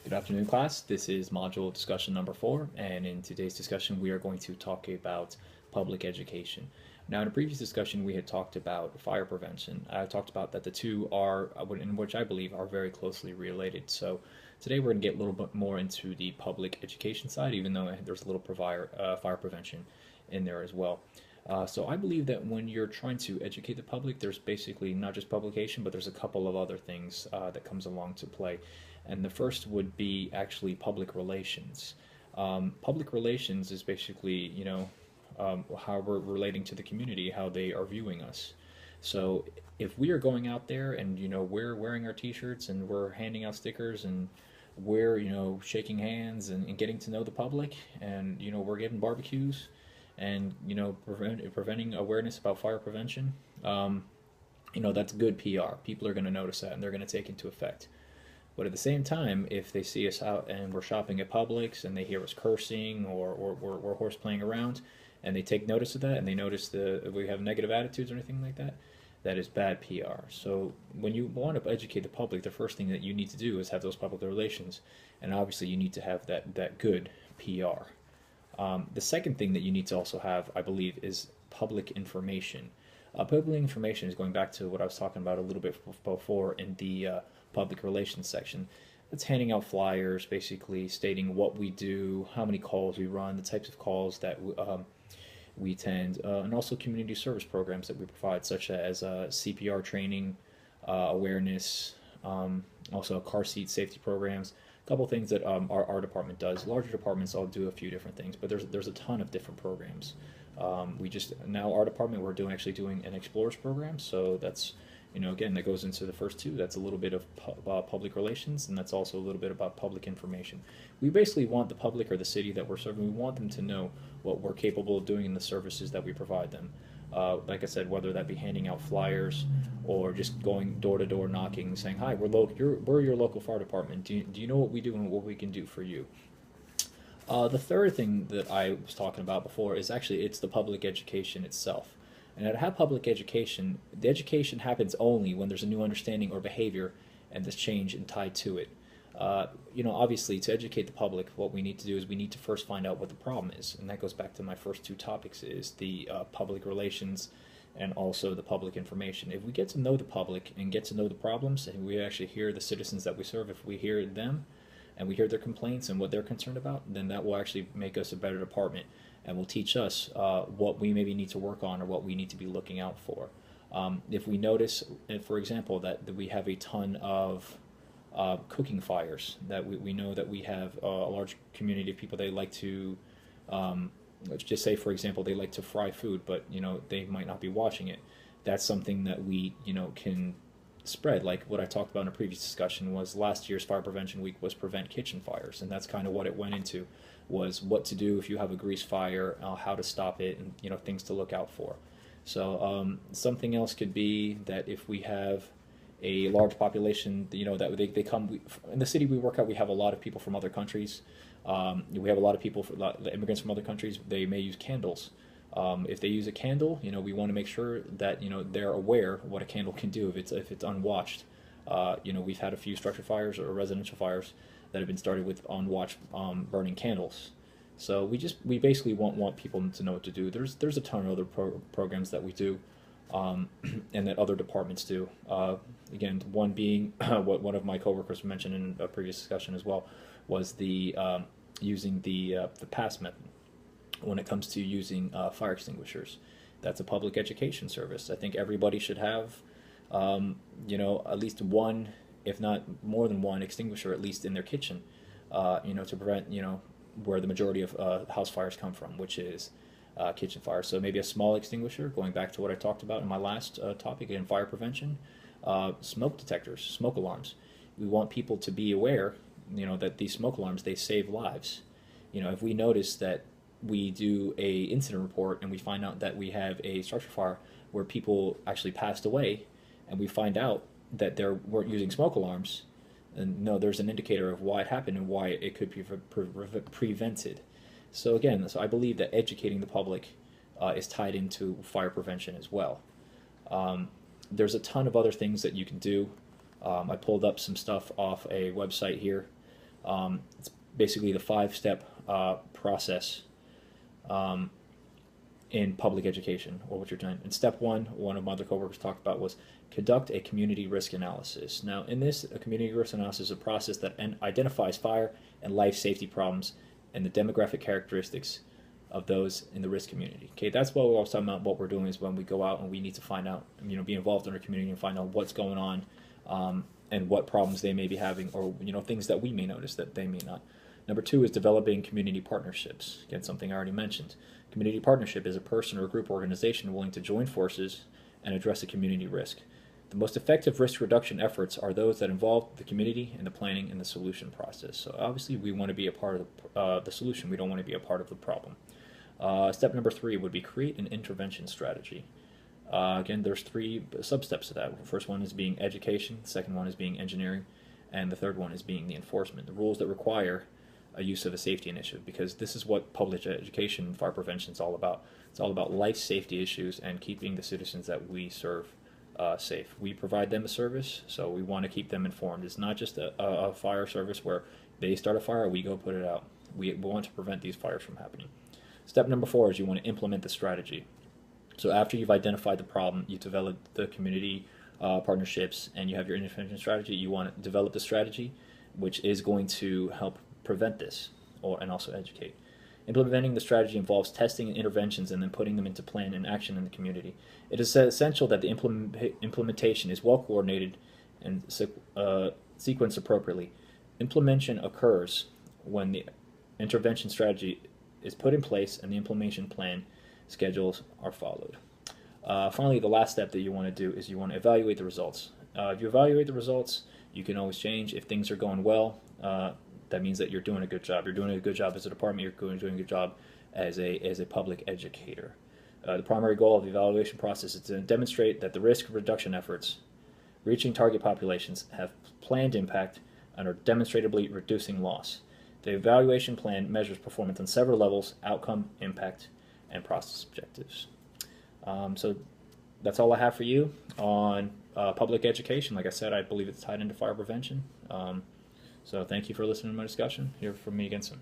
Good afternoon, class. This is module discussion number 4, and in today's discussion we are going to talk about public education. Now, in a previous discussion we had talked about fire prevention. I talked about that the two are, in which I believe, are very closely related. So today we're going to get a little bit more into the public education side, even though there's a little fire prevention in there as well. So I believe that when you're trying to educate the public, there's basically not just publication, but there's a couple of other things that comes along to play. And the first would be actually public relations. Public relations is basically, how we're relating to the community, how they are viewing us. So if we are going out there and, we're wearing our t-shirts and we're handing out stickers and we're, shaking hands and getting to know the public and, we're giving barbecues and, preventing awareness about fire prevention, that's good PR. People are going to notice that and they're going to take into effect. But at the same time, if they see us out and we're shopping at Publix and they hear us cursing or we're horseplaying around and they take notice of that and they notice if we have negative attitudes or anything like that, that is bad PR. So when you want to educate the public, the first thing that you need to do is have those public relations, and obviously you need to have that good PR. The second thing that you need to also have, I believe, is public information. Public information is going back to what I was talking about a little bit before in the public relations section. It's handing out flyers, basically stating what we do, how many calls we run, the types of calls that we attend, and also community service programs that we provide, such as CPR training, awareness, also car seat safety programs. A couple things that our department does. Larger departments all do a few different things, but there's a ton of different programs. Now our department, we're actually doing an Explorers program, so that's, again, that goes into the first two. That's a little bit of public relations, and that's also a little bit about public information. We basically want the public or the city that we're serving, we want them to know what we're capable of doing in the services that we provide them. Like I said, whether that be handing out flyers or just going door to door knocking, saying, "Hi, we're your local fire department. Do you know what we do and what we can do for you?" The third thing that I was talking about before is actually it's the public education itself. And to have public education, the education happens only when there's a new understanding or behavior and this change and tied to it. Obviously, to educate the public, what we need to do is we need to first find out what the problem is, and that goes back to my first two topics: is the public relations and also the public information. If we get to know the public and get to know the problems, and we actually hear the citizens that we serve, if we hear them and we hear their complaints and what they're concerned about, then that will actually make us a better department and will teach us what we maybe need to work on or what we need to be looking out for. If we notice, for example, that we have a ton of cooking fires, that we know that we have a large community of people, they like to, let's just say, for example, they like to fry food, but they might not be washing it. That's something that we can spread. Like what I talked about in a previous discussion was last year's fire prevention week was prevent kitchen fires, and that's kind of what it went into, was what to do if you have a grease fire, how to stop it, and things to look out for. So something else could be that if we have a large population, that they come in the city we work at, we have a lot of people from other countries. We have a lot of people, immigrants from other countries. They may use candles. If they use a candle, we want to make sure that they're aware what a candle can do if it's unwatched. We've had a few structure fires or residential fires that have been started with unwatched burning candles. So we basically want people to know what to do. There's a ton of other programs that we do, and that other departments do. Again, one being what one of my coworkers mentioned in a previous discussion as well, was the using the PASS method when it comes to using fire extinguishers. That's a public education service. I think everybody should have, at least one, if not more than one, extinguisher at least in their kitchen, to prevent, where the majority of house fires come from, which is kitchen fires. So maybe a small extinguisher, going back to what I talked about in my last topic in fire prevention, smoke detectors, smoke alarms. We want people to be aware, that these smoke alarms, they save lives. If we notice that we do a incident report and we find out that we have a structure fire where people actually passed away, and we find out that they weren't using smoke alarms, and there's an indicator of why it happened and why it could be prevented. So again, I believe that educating the public is tied into fire prevention as well. There's a ton of other things that you can do. I pulled up some stuff off a website here. It's basically the five-step process in public education, or what you're doing. In step one of my other coworkers talked about was conduct a community risk analysis. Now, in this, a community risk analysis is a process that identifies fire and life safety problems and the demographic characteristics of those in the risk community. Okay, that's what we're talking about. What we're doing is when we go out and we need to find out, be involved in our community and find out what's going on, and what problems they may be having, or things that we may notice that they may not. Number two is developing community partnerships. Again, something I already mentioned. Community partnership is a person or group organization willing to join forces and address a community risk. The most effective risk reduction efforts are those that involve the community in the planning and the solution process. So obviously we want to be a part of the solution. We don't want to be a part of the problem. Step number three would be create an intervention strategy. Again, there's three sub-steps to that. The first one is being education, the second one is being engineering, and the third one is being the enforcement, the rules that require a use of a safety initiative, because this is what public education and fire prevention is all about. It's all about life safety issues and keeping the citizens that we serve safe. We provide them a service, so we want to keep them informed. It's not just a fire service where they start a fire, we go put it out. We want to prevent these fires from happening. Step number four is you want to implement the strategy. So after you've identified the problem, you develop the community partnerships, and you have your intervention strategy, you want to develop the strategy, which is going to help prevent this, and also educate. Implementing the strategy involves testing and interventions and then putting them into plan and action in the community. It is essential that the implementation is well coordinated and sequenced appropriately. Implementation occurs when the intervention strategy is put in place and the implementation plan schedules are followed. Finally, the last step that you want to do is you want to evaluate the results. If you evaluate the results, you can always change. If things are going well, that means that you're doing a good job. You're doing a good job as a department. You're doing a good job as a public educator. The primary goal of the evaluation process is to demonstrate that the risk reduction efforts reaching target populations have planned impact and are demonstrably reducing loss. The evaluation plan measures performance on several levels: outcome, impact, and process objectives. So that's all I have for you on public education. Like I said, I believe it's tied into fire prevention. So thank you for listening to my discussion. Hear from me again soon.